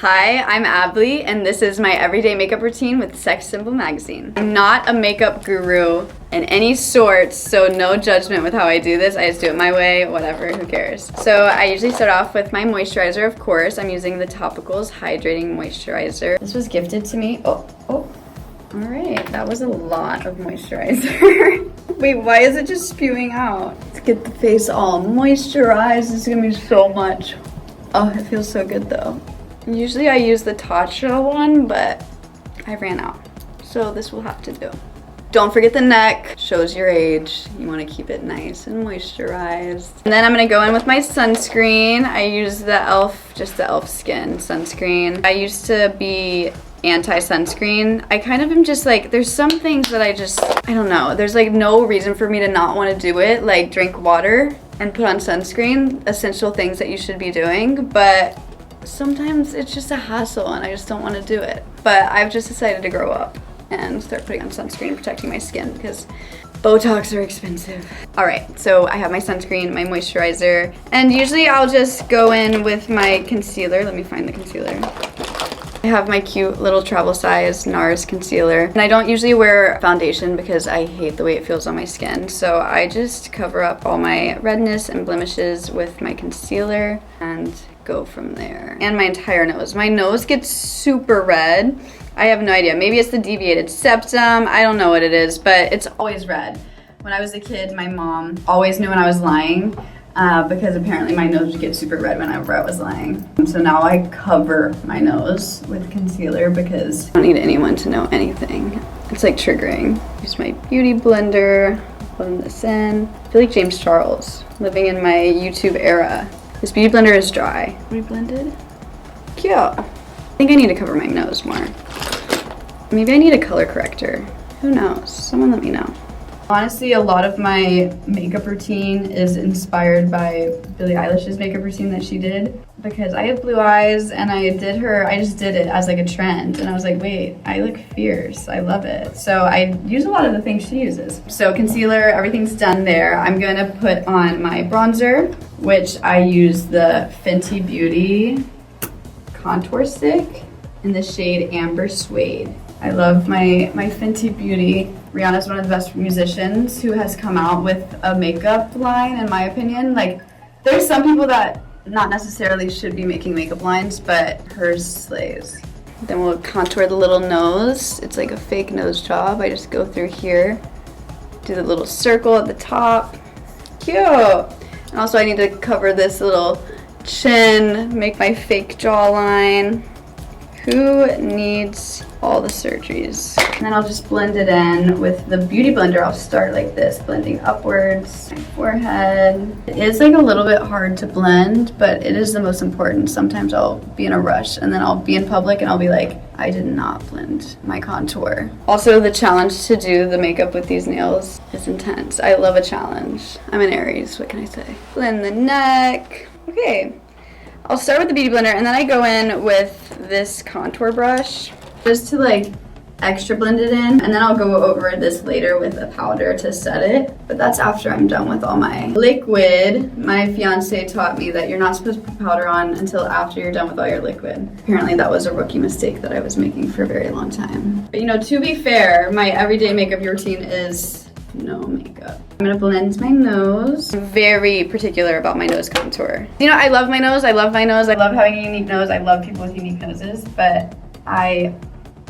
Hi, I'm ABBLY, and this is my everyday makeup routine with Sex Symbol magazine. I'm not a makeup guru in any sort, so no judgment with how I do this. I just do it my way, whatever, who cares. So I usually start off with my moisturizer, of course. I'm using the Topicals Hydrating Moisturizer. This was gifted to me. Oh. All right, that was a lot of moisturizer. Wait, why is it just spewing out? Let's get the face all moisturized. This is gonna be so much. Oh, it feels so good though. Usually I use the Tatcha one, but I ran out. So this will have to do. Don't forget the neck, shows your age. You wanna keep it nice and moisturized. And then I'm gonna go in with my sunscreen. I use the just the e.l.f. Skin sunscreen. I used to be anti-sunscreen. I kind of am just like, there's some things that I don't know. There's like no reason for me to not wanna do it, like drink water and put on sunscreen, essential things that you should be doing, but sometimes it's just a hassle and I just don't want to do it. But I've just decided to grow up and start putting on sunscreen and protecting my skin because Botox are expensive. All right, so I have my sunscreen, my moisturizer, and usually I'll just go in with my concealer. Let me find the concealer. I have my cute little travel size NARS concealer. And I don't usually wear foundation because I hate the way it feels on my skin. So I just cover up all my redness and blemishes with my concealer and go from there. And my entire nose. My nose gets super red. I have no idea. Maybe it's the deviated septum. I don't know what it is, but it's always red. When I was a kid, my mom always knew when I was lying. Because apparently my nose would get super red whenever I was lying. So now I cover my nose with concealer because I don't need anyone to know anything. It's like triggering. Use my beauty blender, blend this in. I feel like James Charles, living in my YouTube era. This beauty blender is dry. We blended? Cute. I think I need to cover my nose more. Maybe I need a color corrector. Who knows? Someone let me know. Honestly, a lot of my makeup routine is inspired by Billie Eilish's makeup routine that she did because I have blue eyes and I just did it as like a trend and I was like, wait, I look fierce, I love it. So I use a lot of the things she uses. So concealer, everything's done there. I'm gonna put on my bronzer, which I use the Fenty Beauty contour stick in the shade Amber Suede. I love my Fenty Beauty. Rihanna's one of the best musicians who has come out with a makeup line, in my opinion. Like, there's some people that not necessarily should be making makeup lines, but hers slays. Then we'll contour the little nose. It's like a fake nose job. I just go through here, do the little circle at the top. Cute. And also I need to cover this little chin, make my fake jawline. Who needs all the surgeries? And then I'll just blend it in with the beauty blender. I'll start like this, blending upwards, my forehead. It is like a little bit hard to blend, but it is the most important. Sometimes I'll be in a rush and then I'll be in public and I'll be like, I did not blend my contour. Also, the challenge to do the makeup with these nails is intense. I love a challenge. I'm an Aries, what can I say? Blend the neck. Okay. I'll start with the beauty blender and then I go in with this contour brush just to like extra blend it in, and then I'll go over this later with a powder to set it, but that's after I'm done with all my liquid. My fiance taught me that you're not supposed to put powder on until after you're done with all your liquid. Apparently that was a rookie mistake that I was making for a very long time. But you know, to be fair, my everyday makeup routine is no makeup. I'm gonna blend my nose. I'm very particular about my nose contour. You know, I love my nose, I love my nose, I love having a unique nose, I love people with unique noses, but I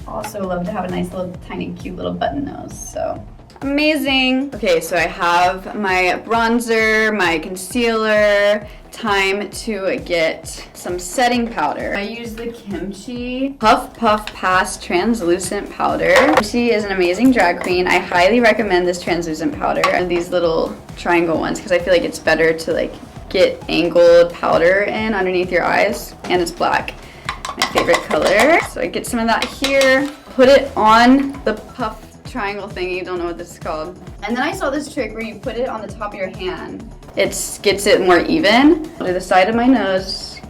also love to have a nice little tiny cute little button nose, so amazing. Okay, so I have my bronzer, my concealer. Time to get some setting powder. I use the Kimchi Puff Puff Pass Translucent Powder. She is an amazing drag queen. I highly recommend this translucent powder and these little triangle ones because I feel like it's better to like get angled powder in underneath your eyes, and it's black. My favorite color. So I get some of that here, put it on the puff triangle thingy, don't know what this is called. And then I saw this trick where you put it on the top of your hand. It gets it more even. I'll do the side of my nose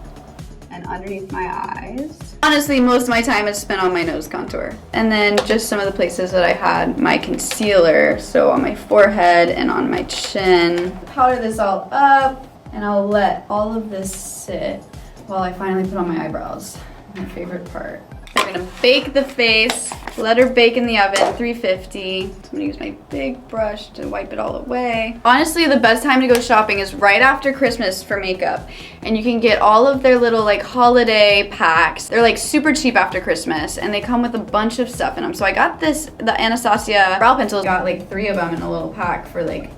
and underneath my eyes. Honestly, most of my time is spent on my nose contour. And then just some of the places that I had my concealer, so on my forehead and on my chin. Powder this all up, and I'll let all of this sit while I finally put on my eyebrows. My favorite part. We're gonna bake the face. Let her bake in the oven, 350. So I'm gonna use my big brush to wipe it all away. Honestly, the best time to go shopping is right after Christmas for makeup. And you can get all of their little like holiday packs. They're like super cheap after Christmas and they come with a bunch of stuff in them. So I got the Anastasia brow pencils. Got like 3 of them in a little pack for like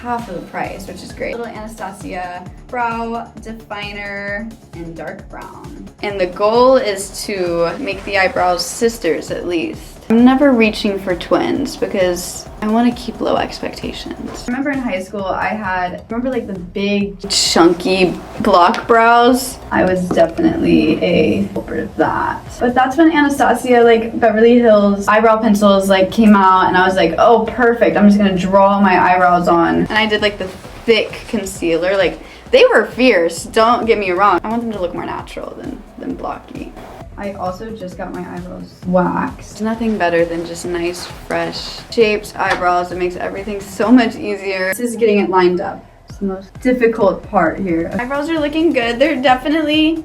half of the price, which is great. Little Anastasia brow definer in dark brown. And the goal is to make the eyebrows sisters at least. I'm never reaching for twins because I want to keep low expectations. I remember in high school remember like the big chunky block brows? I was definitely a culprit of that. But that's when Anastasia like Beverly Hills eyebrow pencils like came out and I was like, oh perfect, I'm just gonna draw my eyebrows on. And I did like the thick concealer, like they were fierce, don't get me wrong. I want them to look more natural than blocky. I also just got my eyebrows waxed. There's nothing better than just nice, fresh, shaped eyebrows. It makes everything so much easier. This is getting it lined up. It's the most difficult part here. Eyebrows are looking good. They're definitely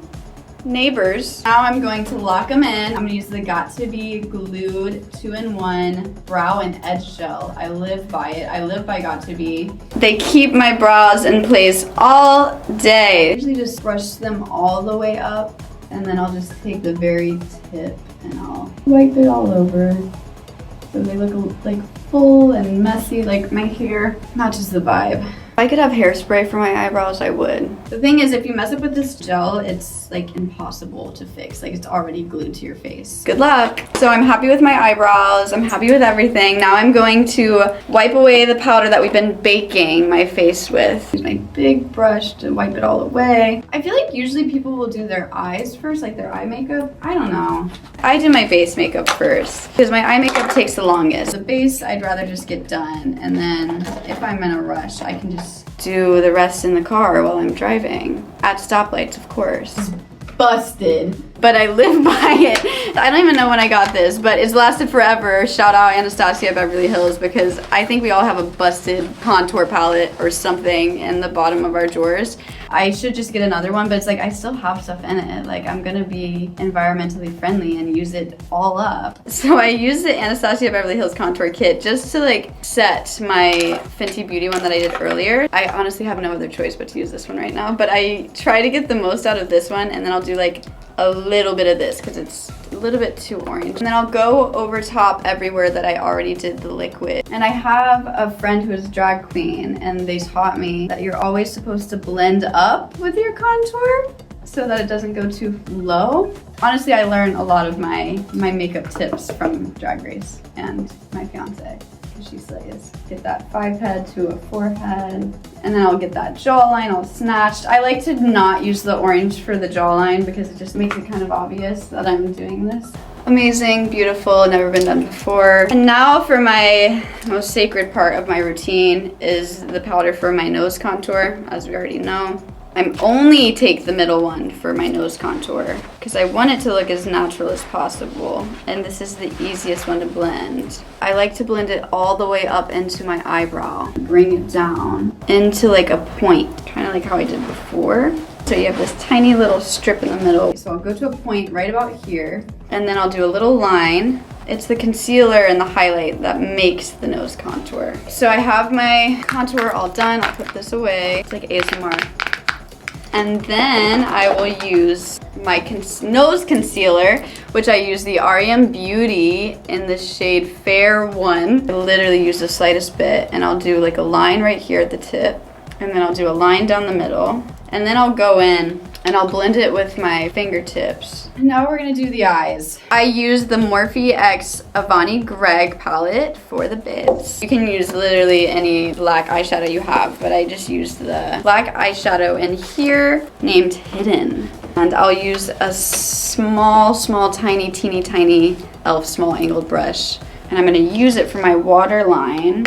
neighbors. Now I'm going to lock them in. I'm gonna use the Got To Be Glued 2-in-1 Brow and Edge Gel. I live by it. I live by Got To Be. They keep my brows in place all day. I usually just brush them all the way up. And then I'll just take the very tip and I'll wipe it all over so they look like full and messy, like my hair matches the vibe. If I could have hairspray for my eyebrows, I would. The thing is, if you mess up with this gel, it's like impossible to fix. Like it's already glued to your face. Good luck. So I'm happy with my eyebrows. I'm happy with everything. Now I'm going to wipe away the powder that we've been baking my face with. Use my big brush to wipe it all away. I feel like usually people will do their eyes first, like their eye makeup. I don't know. I do my base makeup first because my eye makeup takes the longest. The base, I'd rather just get done. And then if I'm in a rush, I can just do the rest in the car while I'm driving. At stoplights, of course. Busted. But I live by it. I don't even know when I got this, but it's lasted forever. Shout out Anastasia Beverly Hills because I think we all have a busted contour palette or something in the bottom of our drawers. I should just get another one, but it's like I still have stuff in it. Like I'm gonna be environmentally friendly and use it all up. So I used the Anastasia Beverly Hills contour kit just to like set my Fenty Beauty one that I did earlier. I honestly have no other choice but to use this one right now, but I try to get the most out of this one and then I'll do like a little bit of this because it's a little bit too orange. And then I'll go over top everywhere that I already did the liquid. And I have a friend who is a drag queen and they taught me that you're always supposed to blend up with your contour so that it doesn't go too low. Honestly, I learned a lot of my makeup tips from Drag Race and my fiance. She slays. Get that 5 head to a 4 head. And then I'll get that jawline all snatched. I like to not use the orange for the jawline because it just makes it kind of obvious that I'm doing this. Amazing, beautiful, never been done before. And now for my most sacred part of my routine is the powder for my nose contour, as we already know. I only take the middle one for my nose contour because I want it to look as natural as possible. And this is the easiest one to blend. I like to blend it all the way up into my eyebrow. Bring it down into like a point, kind of like how I did before. So you have this tiny little strip in the middle. So I'll go to a point right about here and then I'll do a little line. It's the concealer and the highlight that makes the nose contour. So I have my contour all done. I'll put this away. It's like ASMR. And then I will use my nose concealer, which I use the REM Beauty in the shade Fair 1. I literally use the slightest bit, and I'll do like a line right here at the tip, and then I'll do a line down the middle, and then I'll go in and I'll blend it with my fingertips. Now we're gonna do the eyes. I use the Morphe X Avani Greg palette for the bids. You can use literally any black eyeshadow you have, but I just used the black eyeshadow in here named Hidden. And I'll use a small, tiny, teeny tiny e.l.f. small angled brush. And I'm gonna use it for my waterline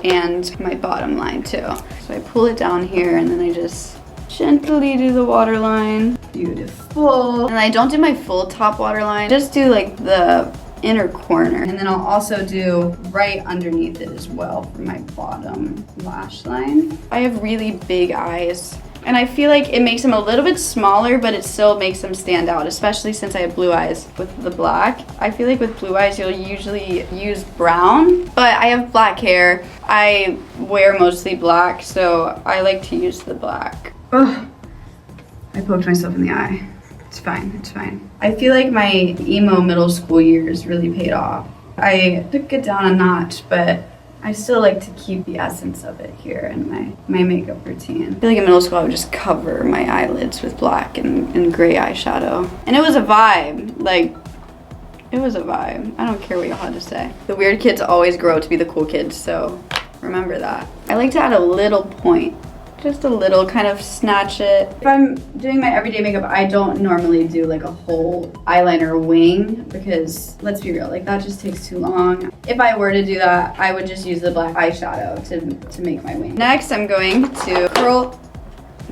and my bottom line too. So I pull it down here and then I just gently do the waterline. Beautiful. And I don't do my full top waterline, just do like the inner corner. And then I'll also do right underneath it as well for my bottom lash line. I have really big eyes And I feel like it makes them a little bit smaller, but it still makes them stand out, especially since I have blue eyes with the black. I feel like with blue eyes, you'll usually use brown, but I have black hair. I wear mostly black, so I like to use the black. Ugh. I poked myself in the eye. It's fine, it's fine. I feel like my emo middle school years really paid off. I took it down a notch, but I still like to keep the essence of it here in my makeup routine. I feel like in middle school I would just cover my eyelids with black and gray eyeshadow. And it was a vibe, like, it was a vibe. I don't care what y'all had to say. The weird kids always grow to be the cool kids, so remember that. I like to add a little point. Just a little, kind of snatch it. If I'm doing my everyday makeup, I don't normally do like a whole eyeliner wing because let's be real, like that just takes too long. If I were to do that, I would just use the black eyeshadow to make my wing. Next, I'm going to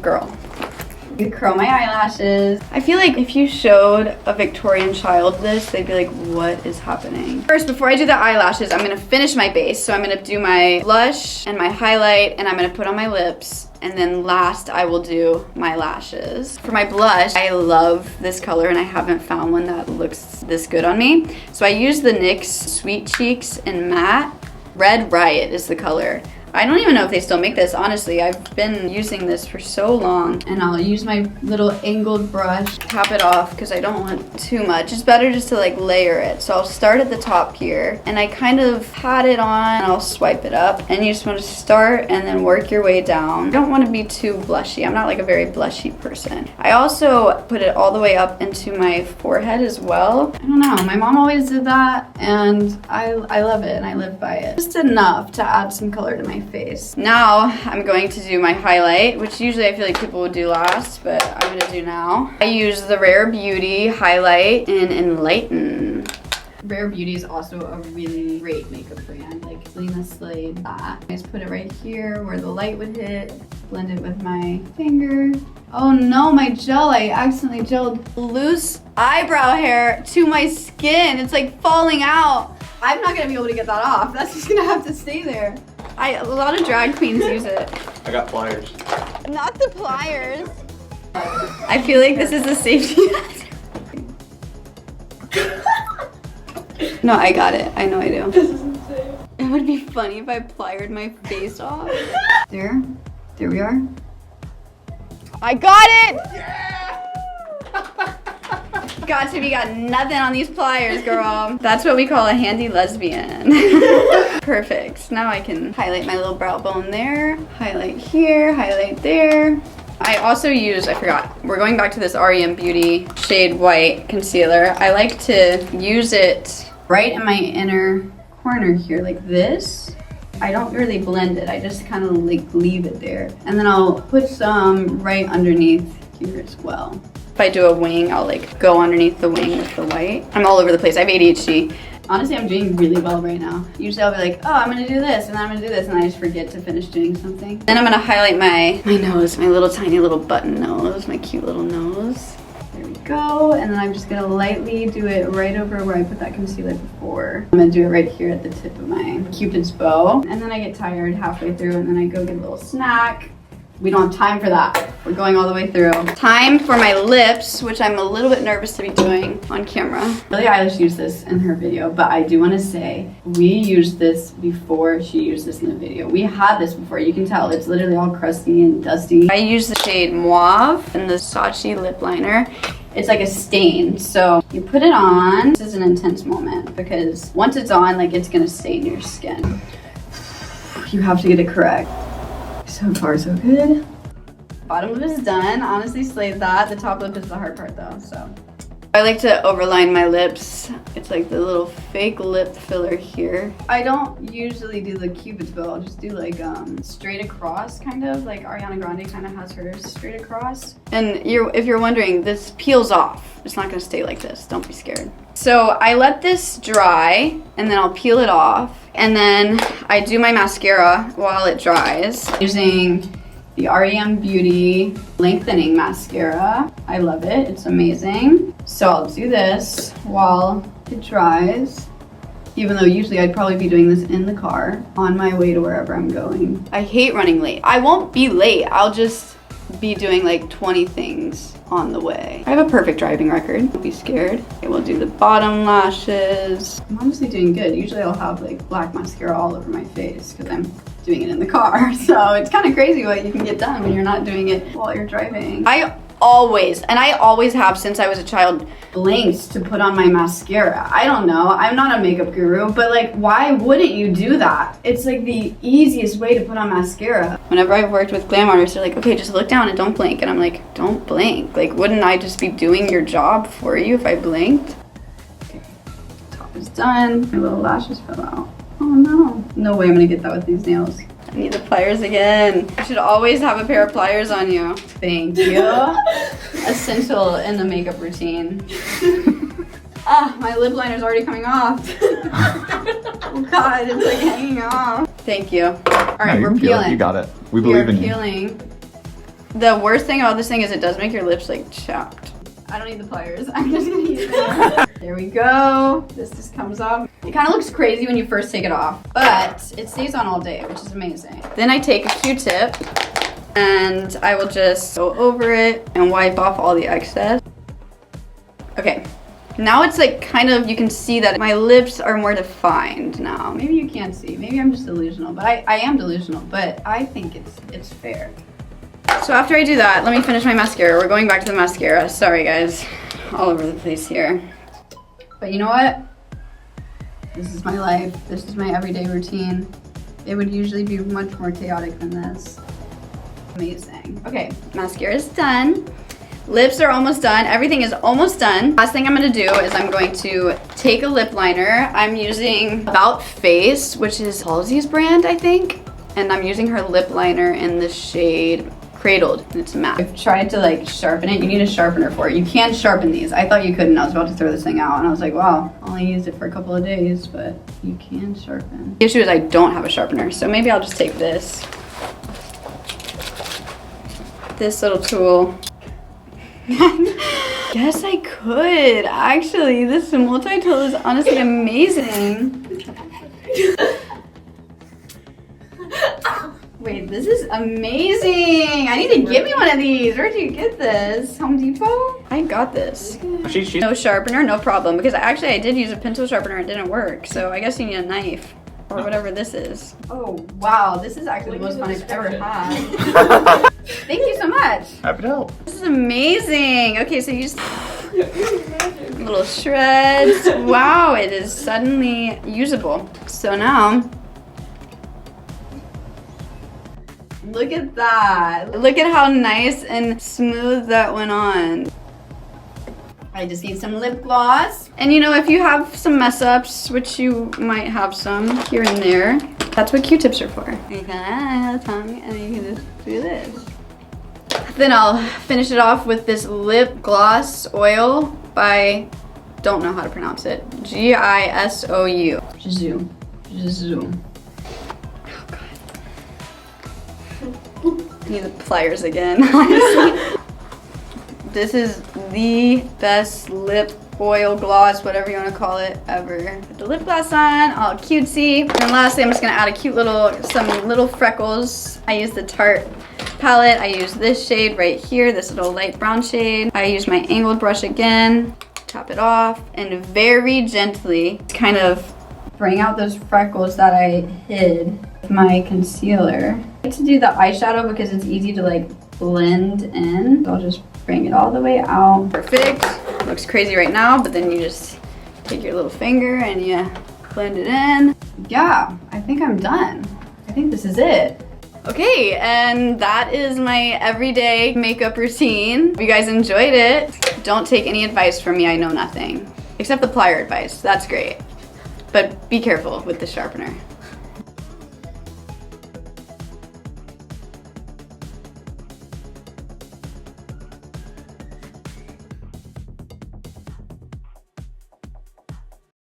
curl my eyelashes. I feel like if you showed a Victorian child this, they'd be like, what is happening? First, before I do the eyelashes, I'm gonna finish my base. So I'm gonna do my blush and my highlight, and I'm gonna put on my lips. And then last, I will do my lashes. For my blush, I love this color, and I haven't found one that looks this good on me. So I use the NYX Sweet Cheeks in Matte. Red Riot is the color. I don't even know if they still make this, honestly. I've been using this for so long. And I'll use my little angled brush, tap it off because I don't want too much. It's better just to like layer it. So I'll start at the top here and I kind of pat it on and I'll swipe it up. And you just want to start and then work your way down. I don't want to be too blushy. I'm not like a very blushy person. I also put it all the way up into my forehead as well. I don't know, my mom always did that and I love it and I live by it. Just enough to add some color to my face. Now I'm going to do my highlight, which usually I feel like people would do last, but I'm gonna do now. I use the Rare Beauty highlight in Enlighten. Rare Beauty is also a really great makeup brand, like Lena Slade that. I just put it right here where the light would hit, blend it with my finger. Oh no, my gel, I accidentally gelled loose eyebrow hair to my skin. It's like falling out. I'm not gonna be able to get that off. That's just gonna have to stay there. A lot of drag queens use it. I got pliers. Not the pliers. I feel like this is a safety hazard. No, I got it. I know I do. This is insane. It would be funny if I pliered my face off. There we are. I got it! Yeah! Got nothing on these pliers, girl. That's what we call a handy lesbian. Perfect. Now I can highlight my little brow bone there, highlight here, highlight there. I also use, I forgot, we're going back to this REM Beauty Shade White concealer. I like to use it right in my inner corner here, like this. I don't really blend it, I just kind of like leave it there. And then I'll put some right underneath here as well. If I do a wing, I'll like go underneath the wing with the white. I'm all over the place, I have ADHD. Honestly, I'm doing really well right now. Usually I'll be like, oh, I'm gonna do this, and then I'm gonna do this, and I just forget to finish doing something. Then I'm gonna highlight my nose, my little tiny little button nose, my cute little nose. There we go, and then I'm just gonna lightly do it right over where I put that concealer before. I'm gonna do it right here at the tip of my Cupid's bow. And then I get tired halfway through, and then I go get a little snack. We don't have time for that. We're going all the way through. Time for my lips, which I'm a little bit nervous to be doing on camera. Billie Eilish used this in her video, but I do want to say we used this before she used this in the video. We had this before. You can tell it's literally all crusty and dusty. I use the shade Mauve in the Saatchi lip liner. It's like a stain, so you put it on. This is an intense moment because once it's on, like it's gonna stain your skin. You have to get it correct. So far, so good. Bottom lip is done. Honestly, slayed that. The top lip is the hard part though, so. I like to overline my lips. It's like the little fake lip filler here. I don't usually do the Cupid's bow. I'll just do like straight across, kind of. Like Ariana Grande kind of has hers straight across. And if you're wondering, this peels off. It's not gonna stay like this. Don't be scared. So I let this dry, and then I'll peel it off. And then I do my mascara while it dries using the REM Beauty Lengthening Mascara. I love it, it's amazing. So I'll do this while it dries, even though usually I'd probably be doing this in the car on my way to wherever I'm going. I hate running late. I won't be late, I'll just be doing like 20 things on the way. I have a perfect driving record. Don't be scared. Okay, we'll do the bottom lashes. I'm honestly doing good. Usually I'll have like black mascara all over my face because I'm doing it in the car. So it's kind of crazy what you can get done when you're not doing it while you're driving. I always have since I was a child, blinked to put on my mascara. I don't know, I'm not a makeup guru, but like, why wouldn't you do that? It's like the easiest way to put on mascara. Whenever I've worked with glam artists, they're like, okay, just look down and don't blink. And I'm like, don't blink. Like, wouldn't I just be doing your job for you if I blinked? Okay, top is done. My little lashes fell out. Oh no. No way I'm gonna get that with these nails. I need the pliers again. You should always have a pair of pliers on you. Thank you. Essential in the makeup routine. Ah, my lip liner's already coming off. Oh God, it's like hanging off. Thank you. All right, we're peeling. You got it. We believe in you. Peeling. The worst thing about this thing is it does make your lips like chapped. I don't need the pliers. I'm just gonna use them. There we go. This just comes off. It kind of looks crazy when you first take it off, but it stays on all day, which is amazing. Then I take a Q-tip and I will just go over it and wipe off all the excess. Okay, now it's like kind of, you can see that my lips are more defined now. Maybe you can't see, maybe I'm just delusional, but I am delusional, but I think it's fair. So after I do that, let me finish my mascara. We're going back to the mascara. Sorry guys, all over the place here. But you know what? This is my life. This is my everyday routine. It would usually be much more chaotic than this. Amazing. Okay, mascara is done. Lips are almost done. Everything is almost done. Last thing I'm gonna do is I'm going to take a lip liner. I'm using About Face, which is Halsey's brand, I think. And I'm using her lip liner in the shade Cradled, and it's matte. I've tried to like sharpen it. You need a sharpener for it. You can sharpen these. I thought you couldn't. I was about to throw this thing out and I was like, wow, I only used it for a couple of days, but you can sharpen. The issue is I don't have a sharpener, so maybe I'll just take this little tool. Yes, I could. Actually, this multi-tool is honestly amazing. Wait, this is amazing. I need to get me one of these. Where'd you get this? Home Depot? I got this. No sharpener, no problem. Because actually I did use a pencil sharpener and it didn't work. So I guess you need a knife or whatever this is. Oh, wow. This is actually the most fun I've ever had. Thank you so much. Happy to help. This is amazing. Okay, so you just... little shreds. Wow, it is suddenly usable. So now... look at that. Look at how nice and smooth that went on. I just need some lip gloss. And you know, if you have some mess ups, which you might have some here and there, that's what Q-tips are for. You can add a tongue and you can just do this. Then I'll finish it off with this lip gloss oil by, don't know how to pronounce it, G-I-S-O-U. Gisou. Gisou. I need the pliers again, honestly. This is the best lip oil gloss, whatever you want to call it, ever. Put the lip gloss on, all cutesy. And lastly, I'm just gonna add a cute some little freckles. I use the Tarte palette. I use this shade right here, this little light brown shade. I use my angled brush again, top it off, and very gently kind of bring out those freckles that I hid with my concealer. I like to do the eyeshadow because it's easy to like blend in. So I'll just bring it all the way out. Perfect. Looks crazy right now, but then you just take your little finger and you blend it in. Yeah, I think I'm done. I think this is it. Okay, and that is my everyday makeup routine. If you guys enjoyed it, don't take any advice from me. I know nothing. Except the plier advice. That's great. But be careful with the sharpener.